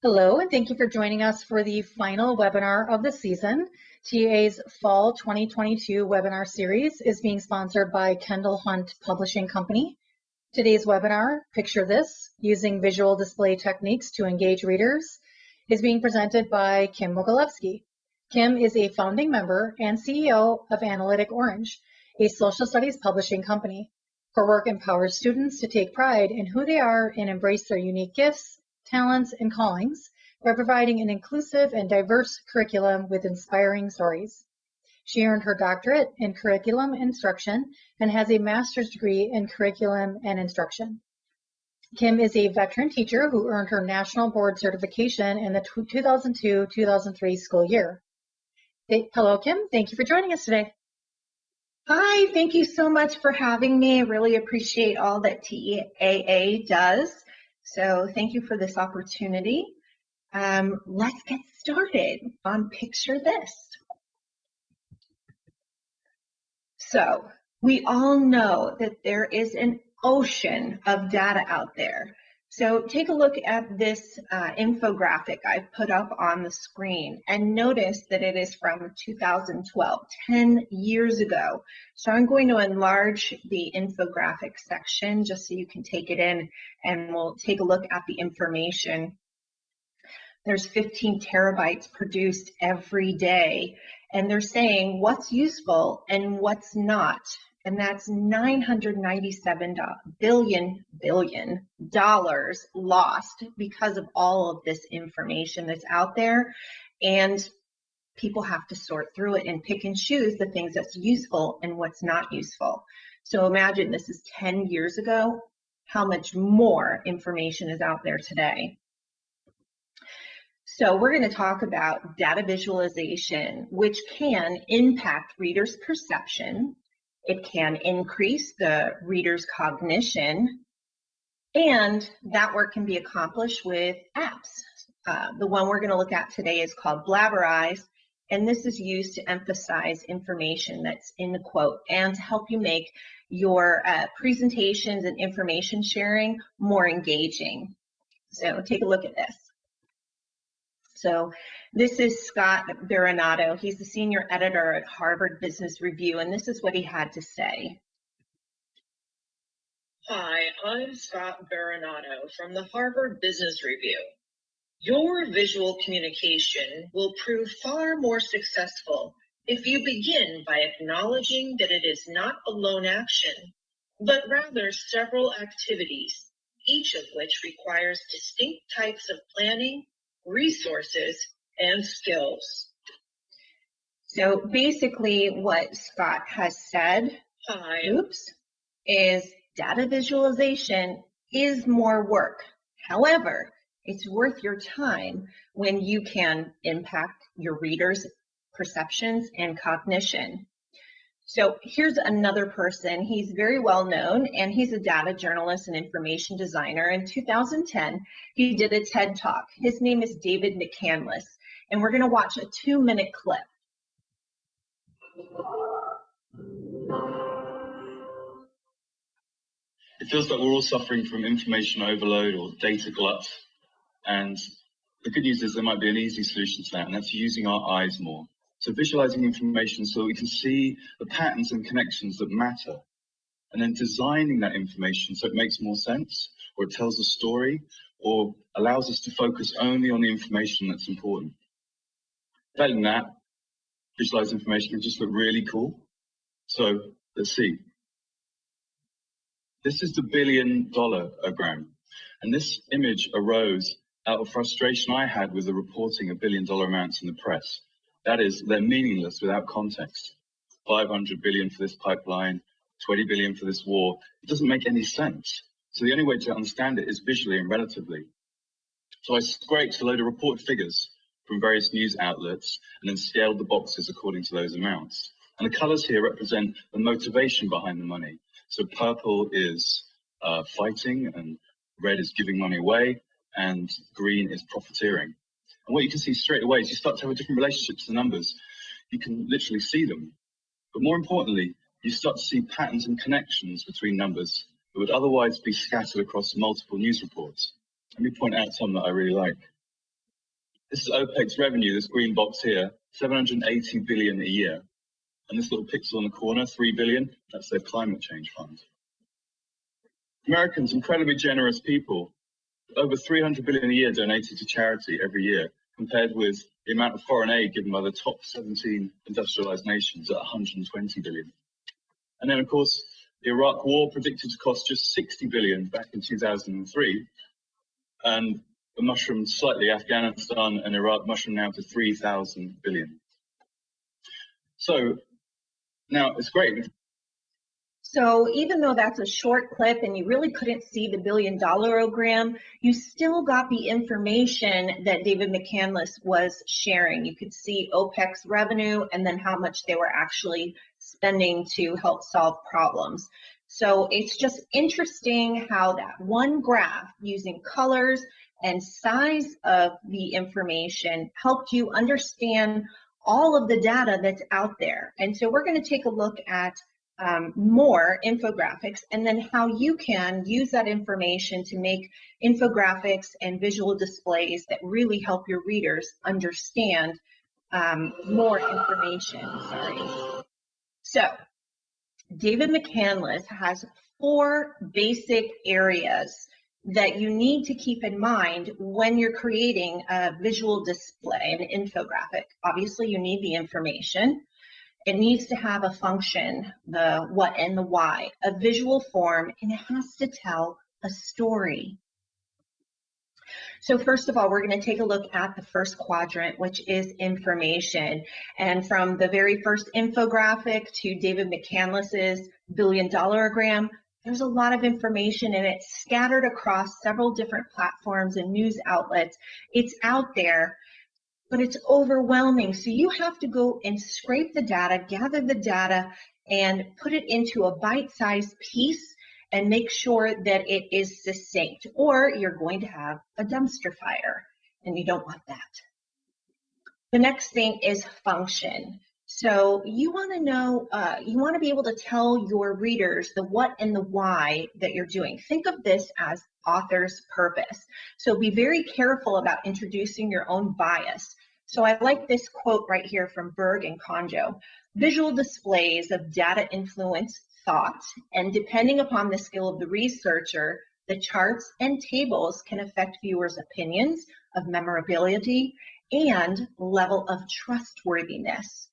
Hello, and thank you for joining us for the final webinar of the season. TA's Fall 2022 webinar series is being sponsored by Kendall Hunt Publishing Company. Today's webinar, Picture This, Using Visual Display Techniques to Engage Readers, is being presented by Kim Mogilevsky. Kim is a founding member and CEO of Analytic Orange, a social studies publishing company. Her work empowers students to take pride in who they are and embrace their unique gifts, talents, and callings by providing an inclusive and diverse curriculum with inspiring stories. She earned her doctorate in curriculum instruction and has a master's degree in curriculum and instruction. Kim is a veteran teacher who earned her national board certification in the 2002-2003 school year. Hello, Kim. Thank you for joining us today. Hi, thank you so much for having me. I really appreciate all that TAA does. So thank you for this opportunity. Let's get started on Picture This. So we all know that there is an ocean of data out there. So take a look at this infographic I've put up on the screen and notice that it is from 2012, 10 years ago. So I'm going to enlarge the infographic section just so you can take it in, and we'll take a look at the information. There's 15 terabytes produced every day, and they're saying what's useful and what's not. And that's $997 billion lost because of all of this information that's out there. And people have to sort through it and pick and choose the things that's useful and what's not useful. So imagine this is 10 years ago, how much more information is out there today. So we're going to talk about data visualization, which can impact readers' perception. It can increase the reader's cognition, and that work can be accomplished with apps. The one we're going to look at today is called Blabberize, and this is used to emphasize information that's in the quote and to help you make your presentations and information sharing more engaging. So take a look at this. So this is Scott Baronato. He's the senior editor at Harvard Business Review, and this is what he had to say. Hi, I'm Scott Baronato from the Harvard Business Review. Your visual communication will prove far more successful if you begin by acknowledging that it is not a lone action, but rather several activities, each of which requires distinct types of planning, resources, and skills. So basically what Scott has said is data visualization is more work. However, it's worth your time when you can impact your readers' perceptions and cognition. So here's another person. He's very well known, and he's a data journalist and information designer. In 2010, he did a TED Talk. His name is David McCandless, and we're going to watch a 2-minute clip. It feels like we're all suffering from information overload or data glut, and the good news is there might be an easy solution to that, and that's using our eyes more. So visualizing information so that we can see the patterns and connections that matter, and then designing that information so it makes more sense, or it tells a story, or allows us to focus only on the information that's important. Better than that, visualized information can just look really cool. So let's see. This is the billion-dollar-ogram, and this image arose out of frustration I had with the reporting of billion-dollar amounts in the press. That is, they're meaningless without context. 500 billion for this pipeline, 20 billion for this war. It doesn't make any sense. So the only way to understand it is visually and relatively. So I scraped a load of reported figures from various news outlets and then scaled the boxes according to those amounts. And the colors here represent the motivation behind the money. So purple is fighting, and red is giving money away, and green is profiteering. And what you can see straight away is you start to have a different relationship to the numbers. You can literally see them. But more importantly, you start to see patterns and connections between numbers that would otherwise be scattered across multiple news reports. Let me point out some that I really like. This is OPEC's revenue, this green box here, 780 billion a year. And this little pixel in the corner, 3 billion, that's their climate change fund. Americans, incredibly generous people, over 300 billion a year donated to charity every year, compared with the amount of foreign aid given by the top 17 industrialized nations at 120 billion. And then, of course, the Iraq war predicted to cost just 60 billion back in 2003, and the mushroomed slightly. Afghanistan and Iraq mushroomed now to 3,000 billion. So now it's great. So even though that's a short clip and you really couldn't see the billion-dollar-ogram, you still got the information that David McCandless was sharing. You could see OPEC's revenue and then how much they were actually spending to help solve problems. So it's just interesting how that one graph using colors and size of the information helped you understand all of the data that's out there. And so we're going to take a look at more infographics and then how you can use that information to make infographics and visual displays that really help your readers understand more information. So David McCandless has 4 basic areas that you need to keep in mind when you're creating a visual display, an infographic. Obviously, you need the information. It needs to have a function, the what and the why, a visual form, and it has to tell a story. So first of all, we're going to take a look at the first quadrant, which is information. And from the very first infographic to David McCandless's billion-dollar-ogram, there's a lot of information and it's scattered across several different platforms and news outlets. It's out there, but it's overwhelming. So you have to go and scrape the data, gather the data, and put it into a bite-sized piece and make sure that it is succinct, or you're going to have a dumpster fire, and you don't want that. The next thing is function. So you want to know, you want to be able to tell your readers the what and the why that you're doing. Think of this as author's purpose. So be very careful about introducing your own bias. So I like this quote right here from Berg and Conjo. Visual displays of data influence thought, and depending upon the skill of the researcher, the charts and tables can affect viewers' opinions of memorability and level of trustworthiness.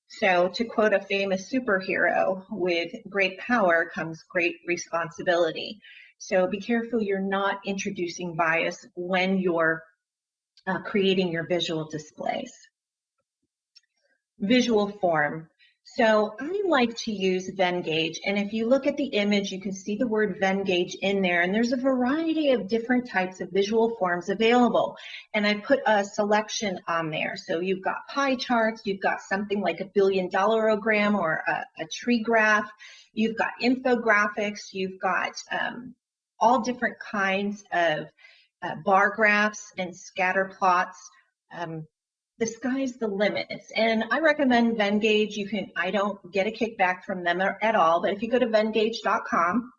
So to quote a famous superhero, with great power comes great responsibility. So be careful you're not introducing bias when you're creating your visual displays. Visual form. So I like to use Venn gauge, and if you look at the image, you can see the word Venn gauge in there, and there's a variety of different types of visual forms available. And I put a selection on there. So you've got pie charts, you've got something like a billion-dollar-ogram or a tree graph, you've got infographics, you've got all different kinds of bar graphs and scatter plots. The sky's the limit, and I recommend Venn gauge. I don't get a kickback from them at all, but if you go to vengauge.com,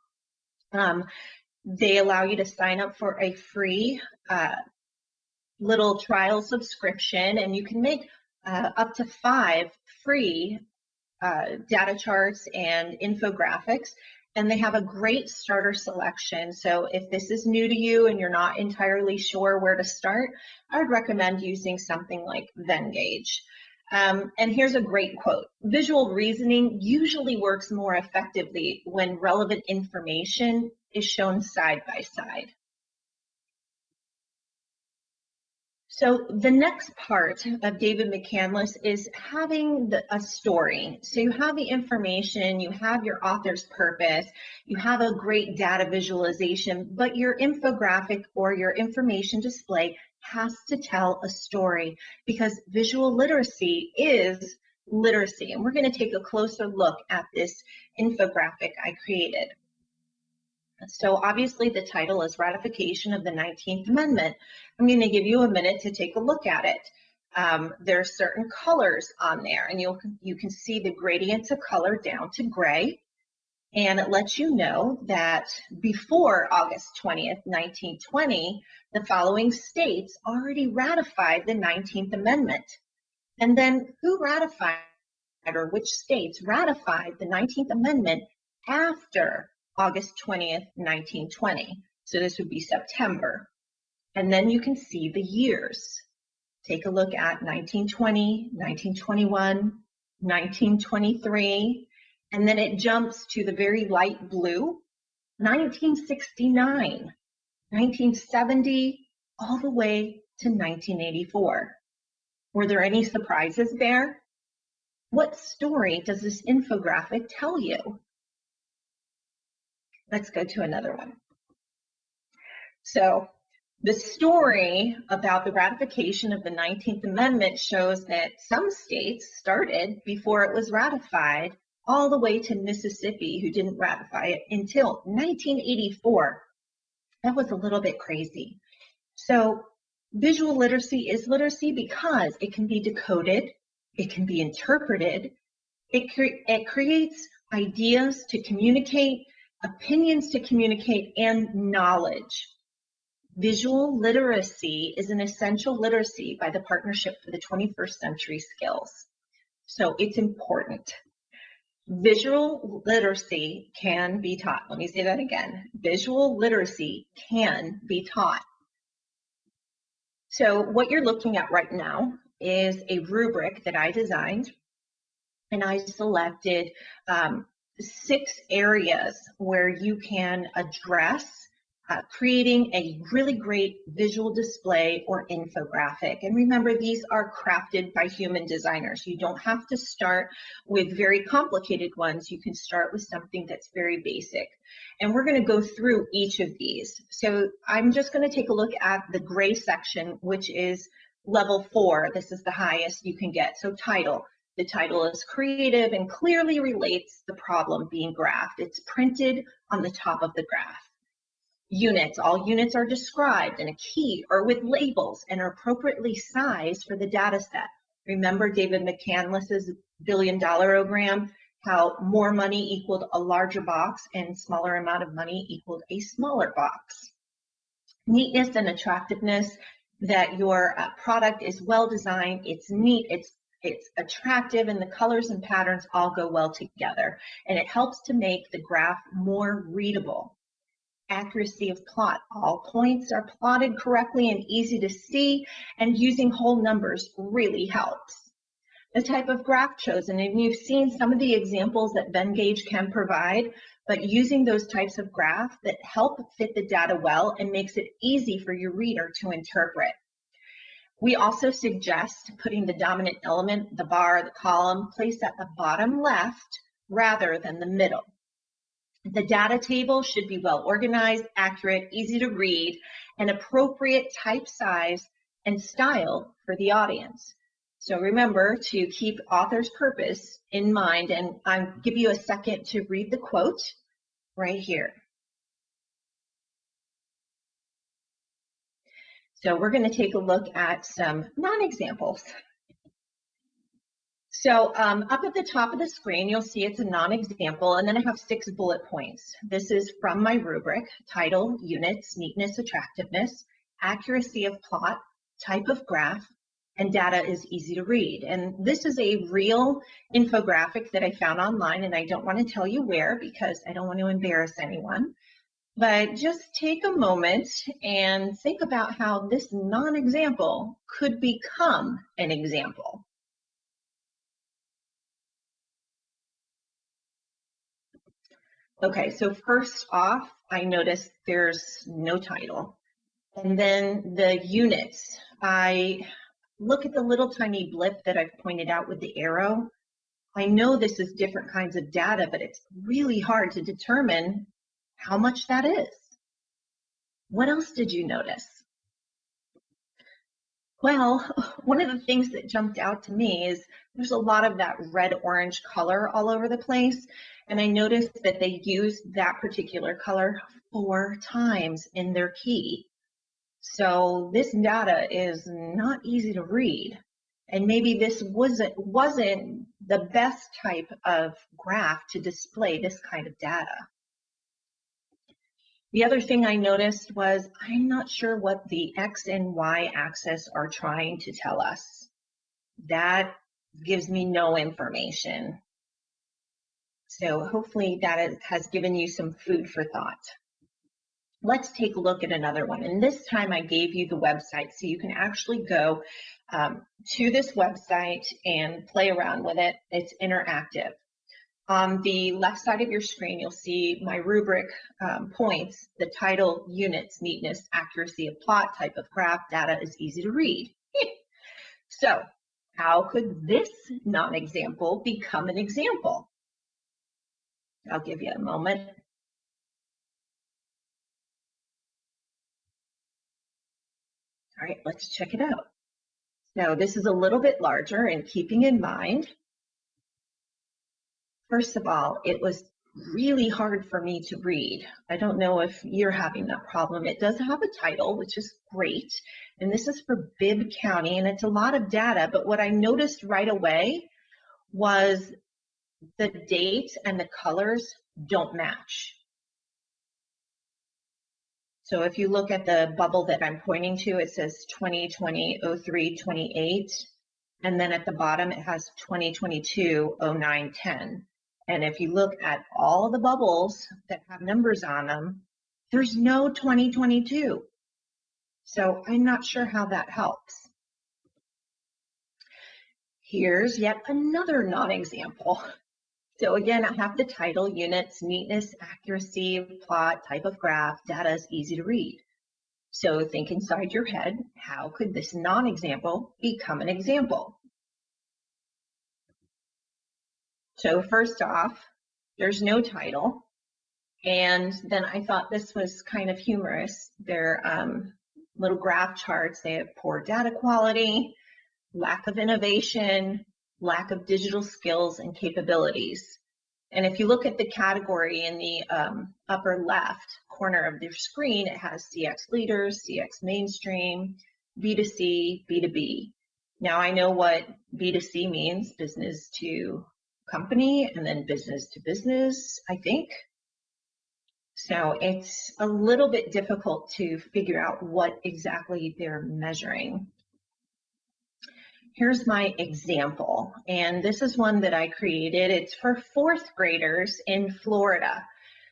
they allow you to sign up for a free little trial subscription, and you can make up to 5 free data charts and infographics. And they have a great starter selection. So if this is new to you and you're not entirely sure where to start, I would recommend using something like Venn gauge. And here's a great quote. Visual reasoning usually works more effectively when relevant information is shown side by side. So the next part of David McCandless is having a story. So you have the information, you have your author's purpose, you have a great data visualization, but your infographic or your information display has to tell a story, because visual literacy is literacy. And we're going to take a closer look at this infographic I created. So obviously the title is Ratification of the 19th Amendment. I'm going to give you a minute to take a look at it. There are certain colors on there, and you can see the gradients of color down to gray. And it lets you know that before August 20th, 1920, the following states already ratified the 19th Amendment. And then who ratified, or which states ratified the 19th Amendment after August 20th, 1920. So this would be September. And then you can see the years. Take a look at 1920, 1921, 1923, and then it jumps to the very light blue, 1969, 1970, all the way to 1984. Were there any surprises there? What story does this infographic tell you? Let's go to another one. So the story about the ratification of the 19th Amendment shows that some states started before it was ratified, all the way to Mississippi, who didn't ratify it until 1984. That was a little bit crazy. So visual literacy is literacy because it can be decoded, it can be interpreted, it creates ideas to communicate, opinions to communicate, and knowledge. Visual literacy is an essential literacy by the Partnership for the 21st Century Skills. So it's important. Visual literacy can be taught. Let me say that again. Visual literacy can be taught. So what you're looking at right now is a rubric that I designed, and I selected 6 areas where you can address creating a really great visual display or infographic. And remember, these are crafted by human designers. You don't have to start with very complicated ones. You can start with something that's very basic. And we're going to go through each of these. So I'm just going to take a look at the gray section, which is level 4. This is the highest you can get. So title. The title is creative and clearly relates the problem being graphed. It's printed on the top of the graph. Units. All units are described in a key or with labels and are appropriately sized for the data set. Remember David McCandless's billion-dollar-ogram, how more money equaled a larger box and smaller amount of money equaled a smaller box. Neatness and attractiveness, that your product is well designed, it's neat, it's attractive, and the colors and patterns all go well together. And it helps to make the graph more readable. Accuracy of plot. All points are plotted correctly and easy to see, and using whole numbers really helps. The type of graph chosen, and you've seen some of the examples that Venngage can provide, but using those types of graph that help fit the data well and makes it easy for your reader to interpret. We also suggest putting the dominant element, the bar, the column, placed at the bottom left rather than the middle. The data table should be well organized, accurate, easy to read, and appropriate type size and style for the audience. So remember to keep author's purpose in mind, and I'll give you a second to read the quote right here. So we're going to take a look at some non-examples. So up at the top of the screen, you'll see it's a non-example, and then I have 6 bullet points. This is from my rubric: title, units, neatness, attractiveness, accuracy of plot, type of graph, and data is easy to read. And this is a real infographic that I found online, and I don't want to tell you where because I don't want to embarrass anyone. But just take a moment and think about how this non-example could become an example. Okay, so first off, I noticed there's no title. And then the units, I look at the little tiny blip that I've pointed out with the arrow. I know this is different kinds of data, but it's really hard to determine how much that is. What else did you notice? Well, one of the things that jumped out to me is there's a lot of that red-orange color all over the place. And I noticed that they used that particular color 4 times in their key. So this data is not easy to read. And maybe this wasn't the best type of graph to display this kind of data. The other thing I noticed was I'm not sure what the X and Y axis are trying to tell us. That gives me no information. So hopefully that has given you some food for thought. Let's take a look at another one. And this time I gave you the website so you can actually go to this website and play around with it. It's interactive. On the left side of your screen, you'll see my rubric points, the title, units, neatness, accuracy of plot, type of graph, data is easy to read. So how could this non-example become an example? I'll give you a moment. All right, let's check it out. Now, this is a little bit larger, and keeping in mind, first of all, it was really hard for me to read. I don't know if you're having that problem. It does have a title, which is great, and this is for Bibb County, and it's a lot of data, but what I noticed right away was the date and the colors don't match. So if you look at the bubble that I'm pointing to, it says 2020, 03, 28, and then at the bottom it has 2022, 09, 10. And if you look at all the bubbles that have numbers on them, there's no 2022. So I'm not sure how that helps. Here's yet another non-example. So again, I have the title, units, neatness, accuracy, plot, type of graph, data is easy to read. So think inside your head, how could this non-example become an example? So first off, there's no title. And then I thought this was kind of humorous. They're little graph charts. They have poor data quality, lack of innovation, lack of digital skills and capabilities. And if you look at the category in the upper left corner of the screen, it has CX leaders, CX mainstream, B2C, B2B. Now I know what B2C means, business to company, and then business to business, I think. So it's a little bit difficult to figure out what exactly they're measuring. Here's my example, and this is one that I created. It's for fourth graders in Florida.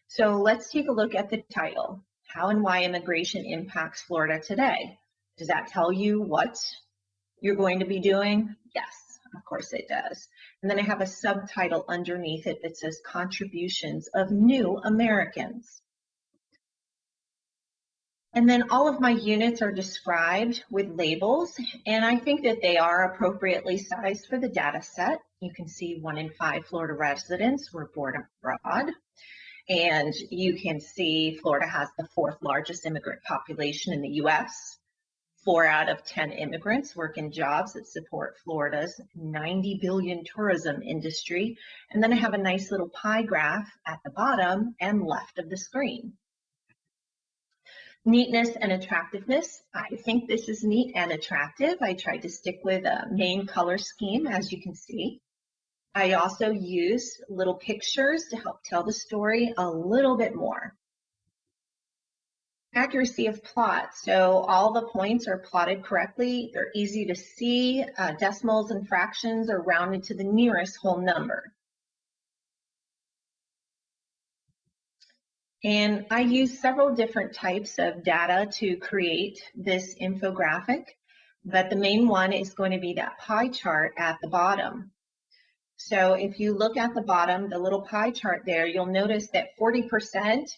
So let's take a look at the title, How and Why Immigration Impacts Florida Today. Does that tell you what you're going to be doing? Yes, of course it does. And then I have a subtitle underneath it that says Contributions of New Americans. And then all of my units are described with labels, and I think that they are appropriately sized for the data set. You can see 1 in 5 Florida residents were born abroad, and you can see Florida has the 4th largest immigrant population in the US. 4 out of 10 immigrants work in jobs that support Florida's $90 billion tourism industry. And then I have a nice little pie graph at the bottom and left of the screen. Neatness and attractiveness. I think this is neat and attractive. I tried to stick with a main color scheme, as you can see. I also use little pictures to help tell the story a little bit more. Accuracy of plot. So all the points are plotted correctly. They're easy to see. Decimals and fractions are rounded to the nearest whole number. And I use several different types of data to create this infographic, but the main one is going to be that pie chart at the bottom. So if you look at the bottom, the little pie chart there, you'll notice that 40%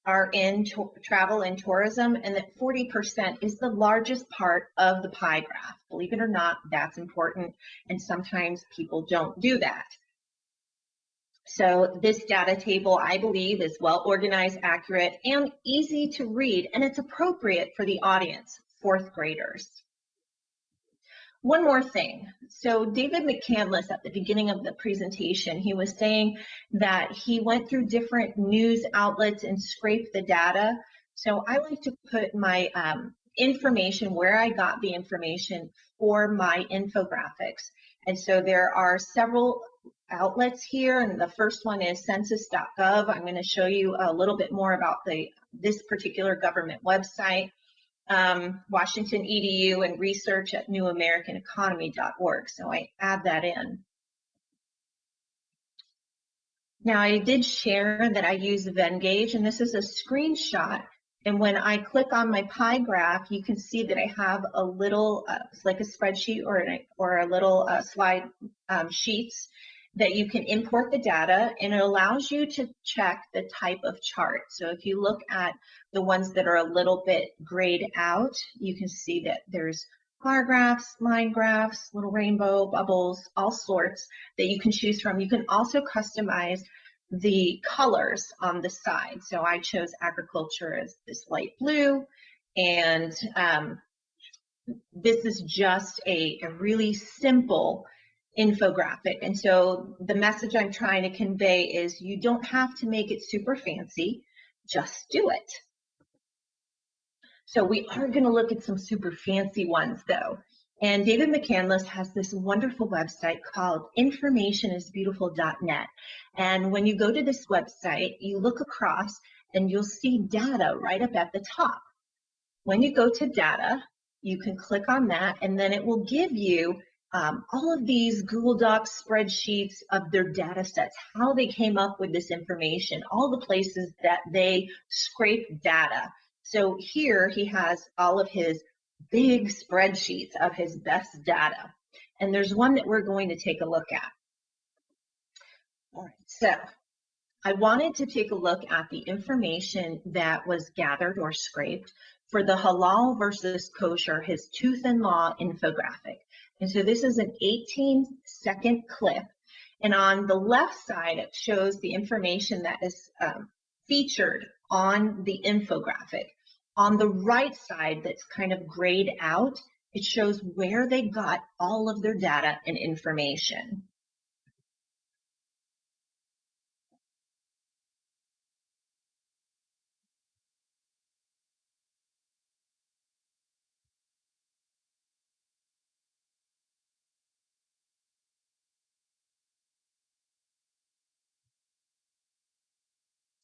are in travel and tourism, and that 40% is the largest part of the pie graph. Believe it or not, that's important, and sometimes people don't do that. So this data table, I believe, is well organized, accurate, and easy to read, and it's appropriate for the audience, 4th graders. One more thing. So David McCandless, at the beginning of the presentation, he was saying that he went through different news outlets and scraped the data. So I like to put my information where I got the information for my infographics. And so there are several outlets here, and the first one is census.gov. I'm going to show you a little bit more about this particular government website. Washington EDU and research at newamericaneconomy.org. So I add that in. Now I did share that I use Venngage, and this is a screenshot. And when I click on my pie graph, you can see that I have a little, like a spreadsheet or a little slide sheets that you can import the data, and it allows you to check the type of chart. So if you look at the ones that are a little bit grayed out, you can see that there's bar graphs, line graphs, little rainbow, bubbles, all sorts that you can choose from. You can also customize the colors on the side. So I chose agriculture as this light blue, and this is just a really simple infographic. And so the message I'm trying to convey is you don't have to make it super fancy, just do it. So we are going to look at some super fancy ones though. And David McCandless has this wonderful website called informationisbeautiful.net. And when you go to this website, you look across and you'll see data right up at the top. When you go to data, you can click on that, and then it will give you all of these Google Docs spreadsheets of their data sets, how they came up with this information, all the places that they scrape data. So here he has all of his big spreadsheets of his best data. And there's one that we're going to take a look at. All right, so I wanted to take a look at the information that was gathered or scraped for the halal versus kosher, his tooth and law infographic. And so this is an 18-second clip. And on the left side, it shows the information that is featured on the infographic. On the right side, that's kind of grayed out, it shows where they got all of their data and information.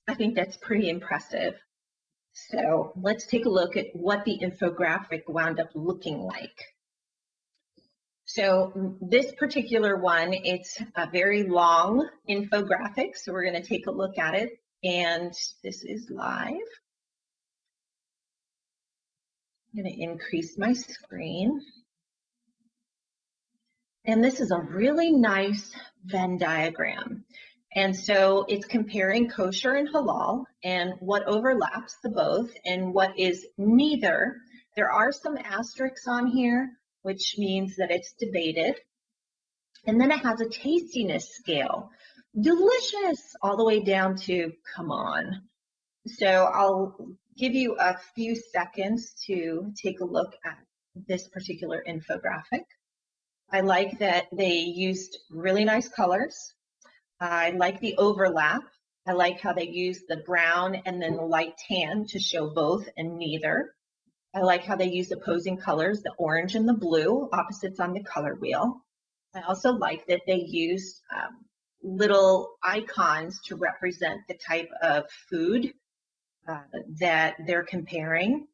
I think that's pretty impressive. So let's take a look at what the infographic wound up looking like. So this particular one, it's a very long infographic, so we're going to take a look at it, and this is live. I'm going to increase my screen. And this is a really nice Venn diagram. And so it's comparing kosher and halal and what overlaps the both and what is neither. There are some asterisks on here, which means that it's debated. And then it has a tastiness scale. Delicious, all the way down to come on. So I'll give you a few seconds to take a look at this particular infographic. I like that they used really nice colors. I like the overlap. I like how they use the brown and then the light tan to show both and neither. I like how they use opposing colors, the orange and the blue, opposites on the color wheel. I also like that they used little icons to represent the type of food that they're comparing.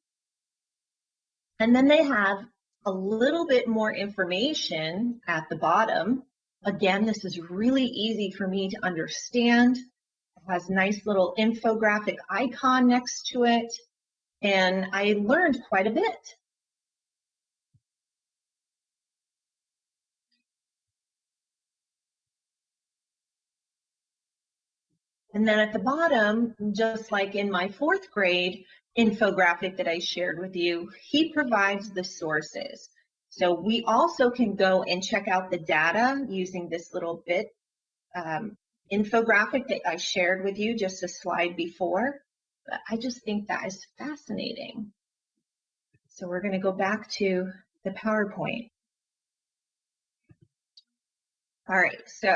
And then they have a little bit more information at the bottom. Again, this is really easy for me to understand. It has nice little infographic icon next to it, and I learned quite a bit. And then at the bottom, just like in my 4th grade infographic that I shared with you, he provides the sources. So we also can go and check out the data using this little bit infographic that I shared with you just a slide before. But I just think that is fascinating. So we're going to go back to the PowerPoint. All right, so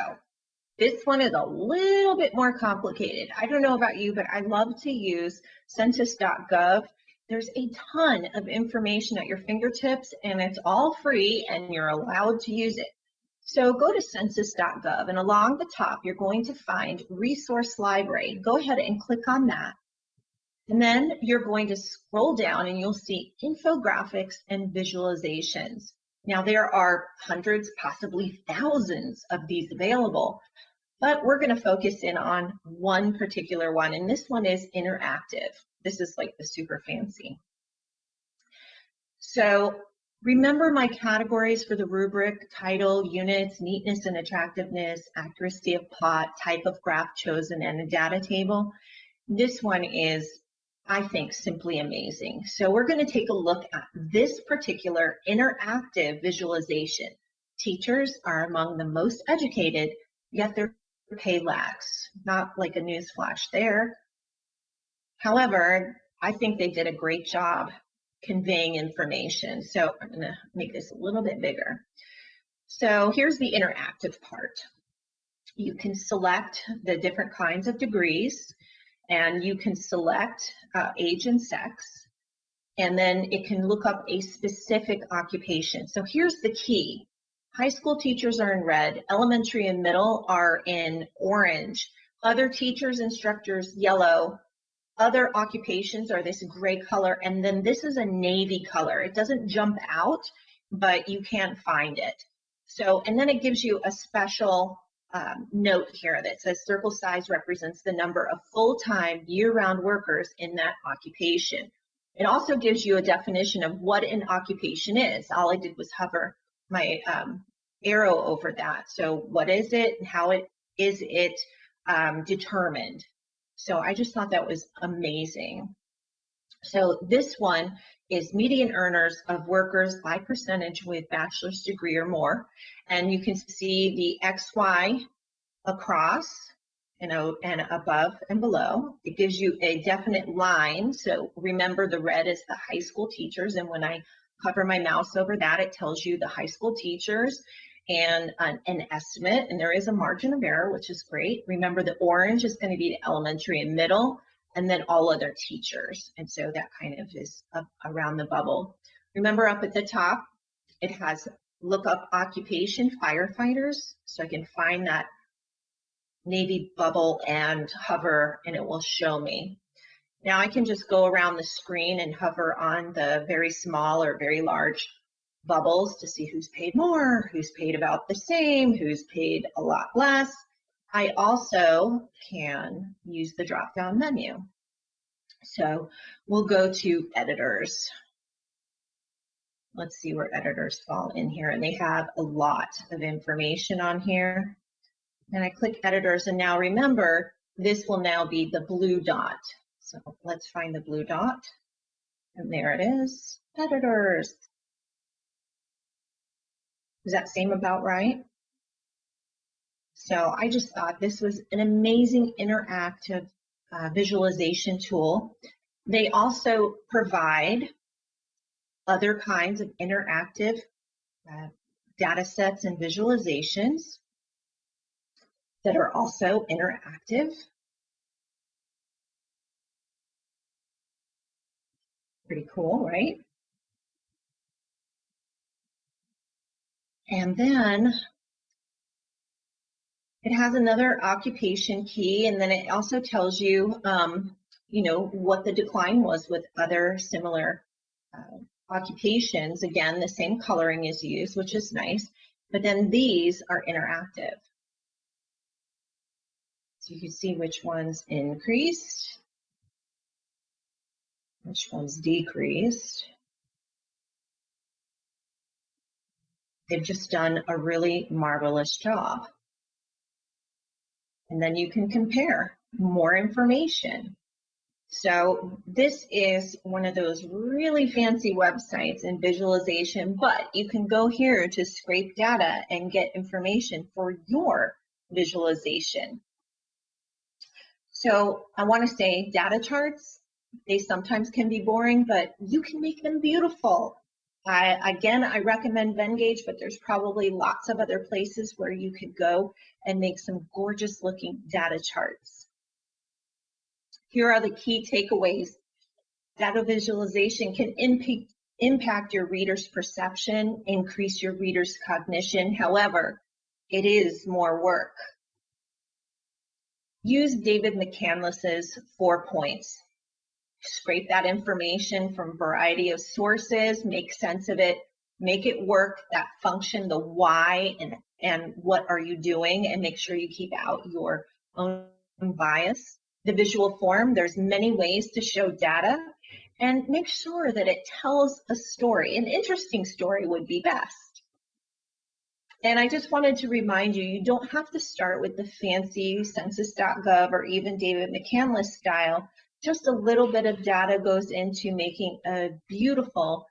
this one is a little bit more complicated. I don't know about you, but I love to use census.gov. There's a ton of information at your fingertips, and it's all free, and you're allowed to use it. So go to census.gov, and along the top, you're going to find Resource Library. Go ahead and click on that. And then you're going to scroll down and you'll see infographics and visualizations. Now there are hundreds, possibly thousands of these available, but we're going to focus in on one particular one, and this one is interactive. This is like the super fancy. So remember my categories for the rubric: title, units, neatness and attractiveness, accuracy of plot, type of graph chosen, and a data table. This one is, I think, simply amazing. So we're going to take a look at this particular interactive visualization. Teachers are among the most educated, yet their pay lags. Not like a news flash there. However, I think they did a great job conveying information. So I'm going to make this a little bit bigger. So here's the interactive part. You can select the different kinds of degrees, and you can select age and sex, and then it can look up a specific occupation. So here's the key. High school teachers are in red, elementary and middle are in orange, other teachers, instructors, yellow, other occupations are this gray color, and then this is a navy color. It doesn't jump out, but you can't find it. So, and then it gives you a special note here that says circle size represents the number of full-time year-round workers in that occupation. It also gives you a definition of what an occupation is. All I did was hover my arrow over that. So what is it and how is it determined? So I just thought that was amazing. So this one is median earners of workers by percentage with bachelor's degree or more. And you can see the XY across, and above and below. It gives you a definite line. So remember, the red is the high school teachers. And when I hover my mouse over that, it tells you the high school teachers and an estimate. And there is a margin of error, which is great. Remember, the orange is going to be the elementary and middle, and then all other teachers. And so that kind of is up around the bubble. Remember, up at the top, it has look up occupation, firefighters. So I can find that navy bubble and hover, and it will show me. Now I can just go around the screen and hover on the very small or very large bubbles to see who's paid more, who's paid about the same, who's paid a lot less. I also can use the drop-down menu. So we'll go to editors. Let's see where editors fall in here, and they have a lot of information on here. And I click editors, and now remember, this will now be the blue dot. So let's find the blue dot, and there it is, editors. Does that seem about right? So I just thought this was an amazing interactive visualization tool. They also provide other kinds of interactive data sets and visualizations that are also interactive. Pretty cool, right? And then it has another occupation key, and then it also tells you, what the decline was with other similar occupations. Again, the same coloring is used, which is nice, but then these are interactive. So you can see which ones increased, which ones decreased. They've just done a really marvelous job. And then you can compare more information. So this is one of those really fancy websites in visualization, but you can go here to scrape data and get information for your visualization. So I want to say data charts, they sometimes can be boring, but you can make them beautiful. Again, I recommend Venngage, but there's probably lots of other places where you could go and make some gorgeous looking data charts. Here are the key takeaways. Data visualization can impact your reader's perception, increase your reader's cognition. However, it is more work. Use David McCandless's 4 points. Scrape that information from a variety of sources, make sense of it, make it work, that function, the why, and what are you doing, and make sure you keep out your own bias. The visual form, there's many ways to show data, and make sure that it tells a story. An interesting story would be best. And I just wanted to remind you, you don't have to start with the fancy census.gov or even David McCandless style. Just a little bit of data goes into making a beautiful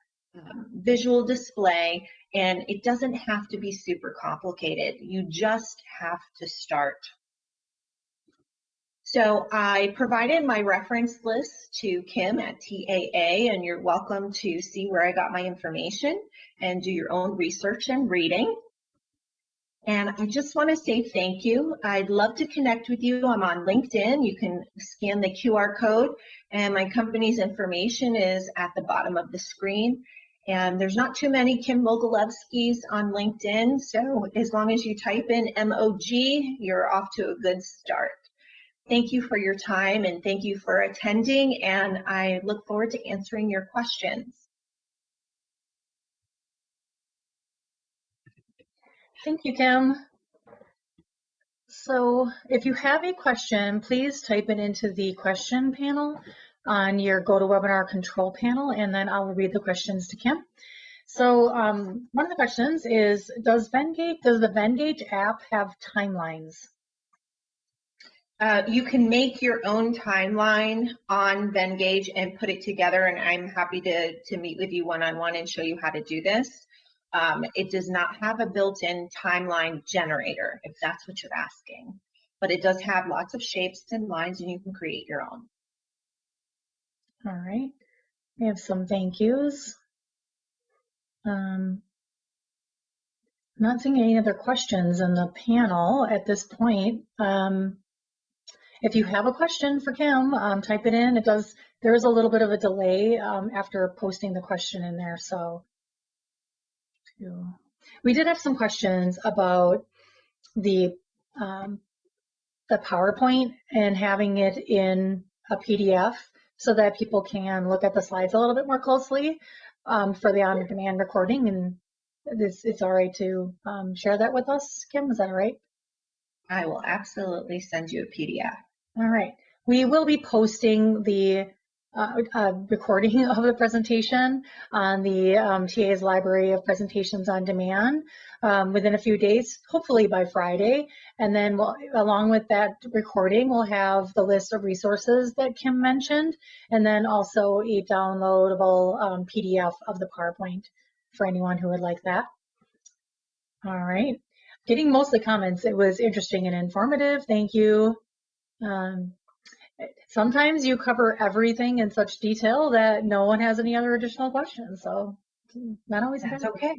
visual display, and it doesn't have to be super complicated. You just have to start. So I provided my reference list to Kim at TAA, and you're welcome to see where I got my information and do your own research and reading. And I just want to say thank you. I'd love to connect with you. I'm on LinkedIn. You can scan the QR code, and my company's information is at the bottom of the screen. And there's not too many Kim Mogilevskys on LinkedIn, so as long as you type in MOG, you're off to a good start. Thank you for your time, and thank you for attending, and I look forward to answering your questions. Thank you, Kim. So if you have a question, please type it into the question panel on your GoToWebinar control panel, and then I'll read the questions to Kim. So one of the questions is, does the Venngage app have timelines? You can make your own timeline on Venngage and put it together, and I'm happy to meet with you one-on-one and show you how to do this. It does not have a built-in timeline generator, if that's what you're asking, but it does have lots of shapes and lines, and you can create your own. All right, we have some thank yous. I'm not seeing any other questions in the panel at this point. If you have a question for Kim, type it in. There is a little bit of a delay after posting the question in there, so. We did have some questions about the PowerPoint and having it in a PDF so that people can look at the slides a little bit more closely for the on-demand recording. And it's all right to share that with us, Kim, is that all right? I will absolutely send you a PDF. All right. We will be posting the recording of the presentation on the TA's Library of Presentations on Demand within a few days, hopefully by Friday. And then along with that recording, we'll have the list of resources that Kim mentioned, and then also a downloadable PDF of the PowerPoint for anyone who would like that. All right. Getting most of the comments, it was interesting and informative. Thank you. Sometimes you cover everything in such detail that no one has any other additional questions, so not always. That's okay.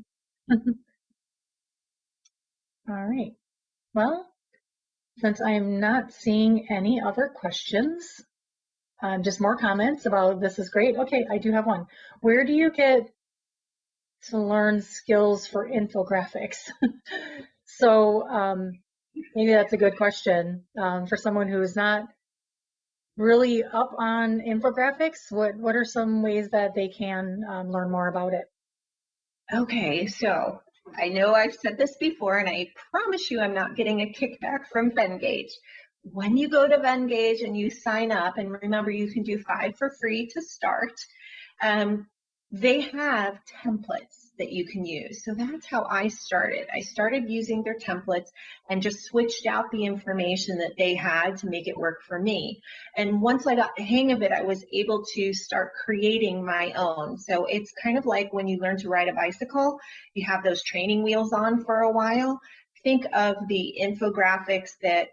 All right. Well, since I'm not seeing any other questions, just more comments about this is great. Okay, I do have one. Where do you get to learn skills for infographics? So maybe that's a good question for someone who is not really up on infographics. What are some ways that they can learn more about it? Okay, so I know I've said this before, and I promise you I'm not getting a kickback from Venngage. When you go to Venngage and you sign up, and remember you can do 5 for free to start, they have templates that you can use. So that's how I started. I started using their templates and just switched out the information that they had to make it work for me. And once I got the hang of it, I was able to start creating my own. So it's kind of like when you learn to ride a bicycle, you have those training wheels on for a while. Think of the infographics that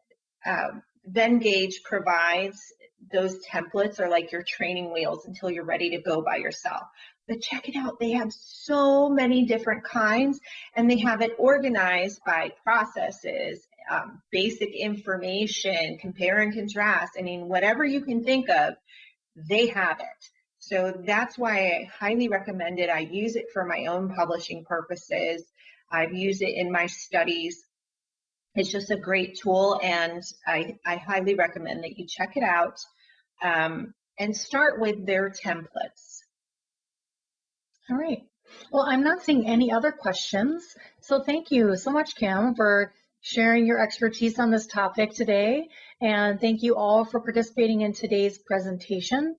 Venngage provides. Those templates are like your training wheels until you're ready to go by yourself. But check it out, they have so many different kinds, and they have it organized by processes, basic information, compare and contrast. I mean, whatever you can think of, they have it. So that's why I highly recommend it. I use it for my own publishing purposes. I've used it in my studies. It's just a great tool, and I highly recommend that you check it out and start with their templates. All right. Well, I'm not seeing any other questions. So thank you so much, Kim, for sharing your expertise on this topic today. And thank you all for participating in today's presentation.